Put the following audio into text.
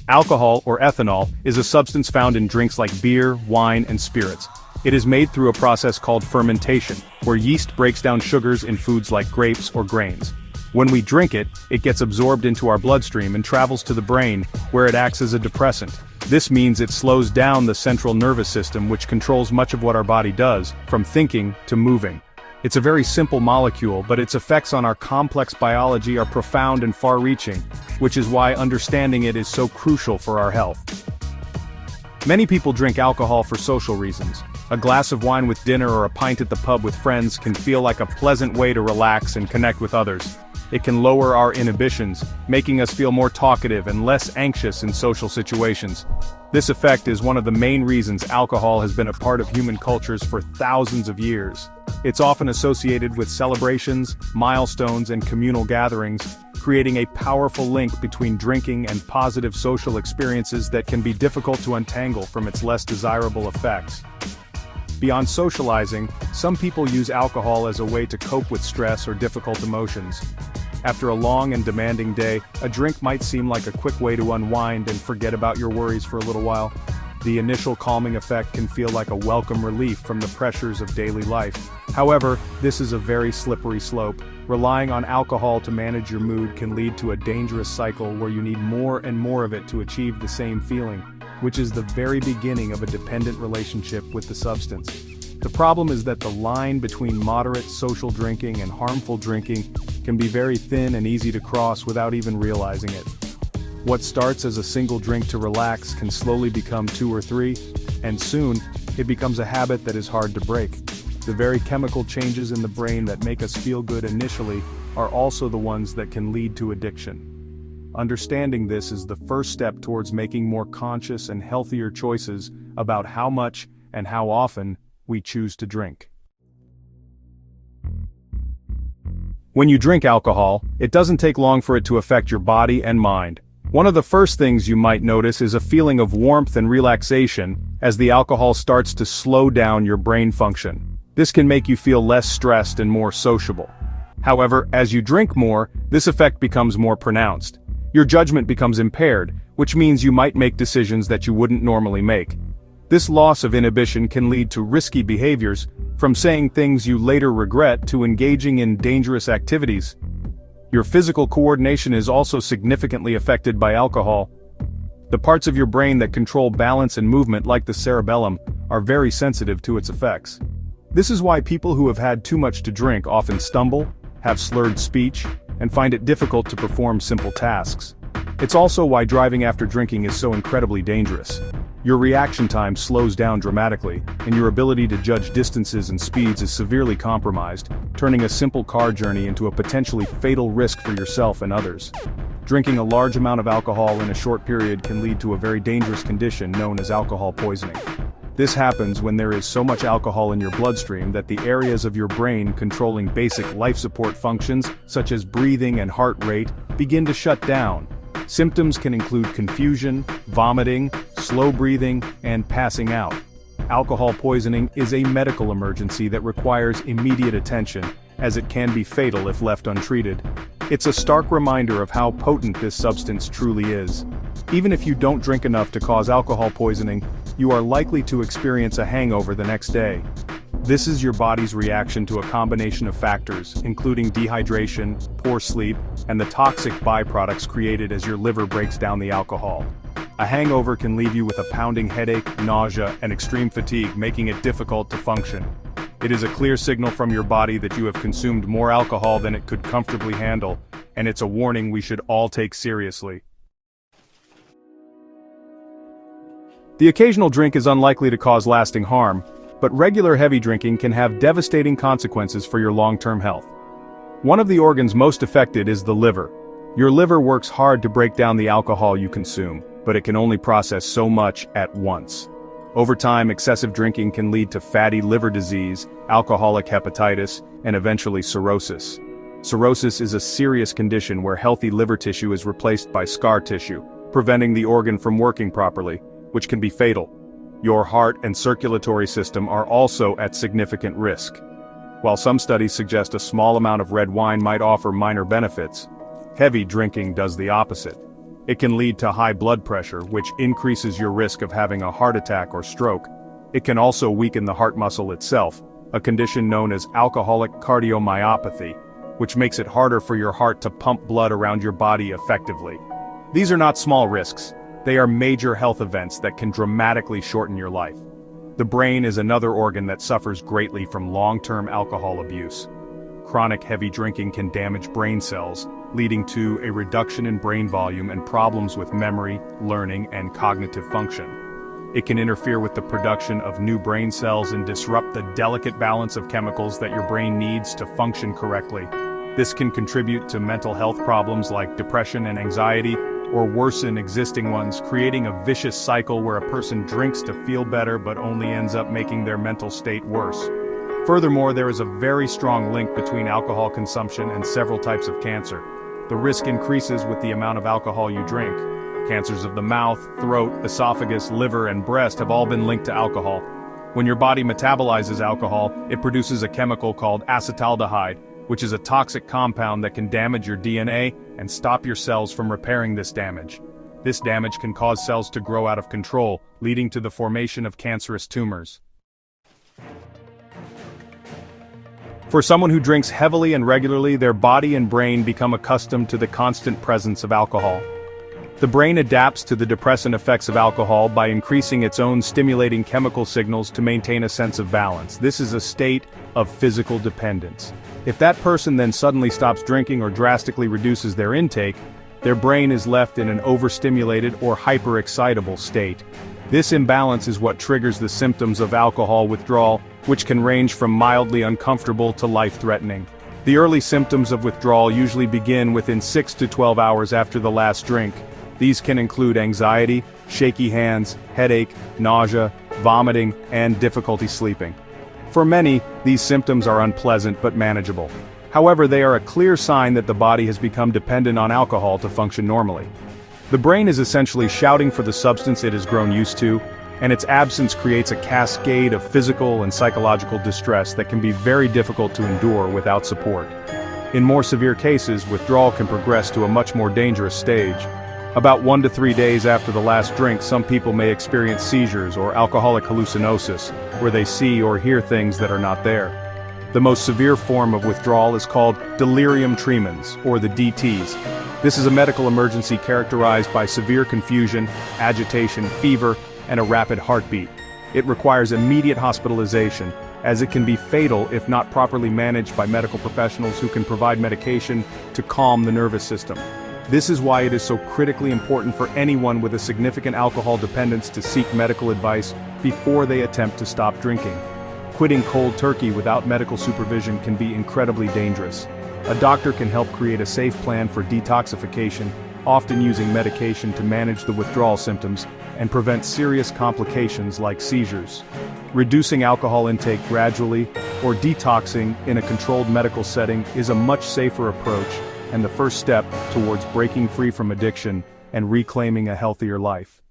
Alcohol, or ethanol, is a substance found in drinks like beer, wine, and spirits. It is made through a process called fermentation, where yeast breaks down sugars in foods like grapes or grains. When we drink it, it gets absorbed into our bloodstream and travels to the brain, where it acts as a depressant. This means it slows down the central nervous system, which controls much of what our body does, from thinking to moving. It's a very simple molecule, but its effects on our complex biology are profound and far-reaching, which is why understanding it is so crucial for our health. Many people drink alcohol for social reasons. A glass of wine with dinner or a pint at the pub with friends can feel like a pleasant way to relax and connect with others. It can lower our inhibitions, making us feel more talkative and less anxious in social situations. This effect is one of the main reasons alcohol has been a part of human cultures for thousands of years. It's often associated with celebrations, milestones, and communal gatherings, creating a powerful link between drinking and positive social experiences that can be difficult to untangle from its less desirable effects. Beyond socializing, some people use alcohol as a way to cope with stress or difficult emotions. After a long and demanding day, a drink might seem like a quick way to unwind and forget about your worries for a little while. The initial calming effect can feel like a welcome relief from the pressures of daily life. However, this is a very slippery slope. Relying on alcohol to manage your mood can lead to a dangerous cycle where you need more and more of it to achieve the same feeling, which is the very beginning of a dependent relationship with the substance. The problem is that the line between moderate social drinking and harmful drinking can be very thin and easy to cross without even realizing it. What starts as a single drink to relax can slowly become 2 or 3, and soon, it becomes a habit that is hard to break. The very chemical changes in the brain that make us feel good initially are also the ones that can lead to addiction. Understanding this is the first step towards making more conscious and healthier choices about how much and how often we choose to drink. When you drink alcohol, it doesn't take long for it to affect your body and mind. One of the first things you might notice is a feeling of warmth and relaxation as the alcohol starts to slow down your brain function. This can make you feel less stressed and more sociable. However, as you drink more, this effect becomes more pronounced. Your judgment becomes impaired, which means you might make decisions that you wouldn't normally make. This loss of inhibition can lead to risky behaviors, from saying things you later regret to engaging in dangerous activities. Your physical coordination is also significantly affected by alcohol. The parts of your brain that control balance and movement, like the cerebellum, are very sensitive to its effects. This is why people who have had too much to drink often stumble, have slurred speech, and find it difficult to perform simple tasks. It's also why driving after drinking is so incredibly dangerous. Your reaction time slows down dramatically, and your ability to judge distances and speeds is severely compromised, turning a simple car journey into a potentially fatal risk for yourself and others. Drinking a large amount of alcohol in a short period can lead to a very dangerous condition known as alcohol poisoning. This happens when there is so much alcohol in your bloodstream that the areas of your brain controlling basic life support functions, such as breathing and heart rate, begin to shut down. Symptoms can include confusion, vomiting, slow breathing, and passing out. Alcohol poisoning is a medical emergency that requires immediate attention, as it can be fatal if left untreated. It's a stark reminder of how potent this substance truly is. Even if you don't drink enough to cause alcohol poisoning, you are likely to experience a hangover the next day. This is your body's reaction to a combination of factors, including dehydration, poor sleep, and the toxic byproducts created as your liver breaks down the alcohol. A hangover can leave you with a pounding headache, nausea, and extreme fatigue, making it difficult to function. It is a clear signal from your body that you have consumed more alcohol than it could comfortably handle, and it's a warning we should all take seriously. The occasional drink is unlikely to cause lasting harm, but regular heavy drinking can have devastating consequences for your long-term health. One of the organs most affected is the liver. Your liver works hard to break down the alcohol you consume, but it can only process so much at once. Over time, excessive drinking can lead to fatty liver disease, alcoholic hepatitis, and eventually cirrhosis. Cirrhosis is a serious condition where healthy liver tissue is replaced by scar tissue, preventing the organ from working properly, which can be fatal. Your heart and circulatory system are also at significant risk. While some studies suggest a small amount of red wine might offer minor benefits, heavy drinking does the opposite. It can lead to high blood pressure, which increases your risk of having a heart attack or stroke. It can also weaken the heart muscle itself, a condition known as alcoholic cardiomyopathy, which makes it harder for your heart to pump blood around your body effectively. These are not small risks. They are major health events that can dramatically shorten your life. The brain is another organ that suffers greatly from long-term alcohol abuse. Chronic heavy drinking can damage brain cells, leading to a reduction in brain volume and problems with memory, learning, and cognitive function. It can interfere with the production of new brain cells and disrupt the delicate balance of chemicals that your brain needs to function correctly. This can contribute to mental health problems like depression and anxiety, or worsen existing ones, creating a vicious cycle where a person drinks to feel better but only ends up making their mental state worse. Furthermore, there is a very strong link between alcohol consumption and several types of cancer. The risk increases with the amount of alcohol you drink. Cancers of the mouth, throat, esophagus, liver, and breast have all been linked to alcohol. When your body metabolizes alcohol, it produces a chemical called acetaldehyde, which is a toxic compound that can damage your DNA and stop your cells from repairing this damage. This damage can cause cells to grow out of control, leading to the formation of cancerous tumors. For someone who drinks heavily and regularly, their body and brain become accustomed to the constant presence of alcohol. The brain adapts to the depressant effects of alcohol by increasing its own stimulating chemical signals to maintain a sense of balance. This is a state of physical dependence. If that person then suddenly stops drinking or drastically reduces their intake, their brain is left in an overstimulated or hyperexcitable state. This imbalance is what triggers the symptoms of alcohol withdrawal, which can range from mildly uncomfortable to life-threatening. The early symptoms of withdrawal usually begin within 6 to 12 hours after the last drink. These can include anxiety, shaky hands, headache, nausea, vomiting, and difficulty sleeping. For many, these symptoms are unpleasant but manageable. However, they are a clear sign that the body has become dependent on alcohol to function normally. The brain is essentially shouting for the substance it has grown used to, and its absence creates a cascade of physical and psychological distress that can be very difficult to endure without support. In more severe cases, withdrawal can progress to a much more dangerous stage. About 1 to 3 days after the last drink, some people may experience seizures or alcoholic hallucinosis, where they see or hear things that are not there. The most severe form of withdrawal is called delirium tremens, or the DTs. This is a medical emergency characterized by severe confusion, agitation, fever, and a rapid heartbeat. It requires immediate hospitalization, as it can be fatal if not properly managed by medical professionals who can provide medication to calm the nervous system. This is why it is so critically important for anyone with a significant alcohol dependence to seek medical advice before they attempt to stop drinking. Quitting cold turkey without medical supervision can be incredibly dangerous. A doctor can help create a safe plan for detoxification, often using medication to manage the withdrawal symptoms and prevent serious complications like seizures. Reducing alcohol intake gradually or detoxing in a controlled medical setting is a much safer approach and the first step towards breaking free from addiction and reclaiming a healthier life.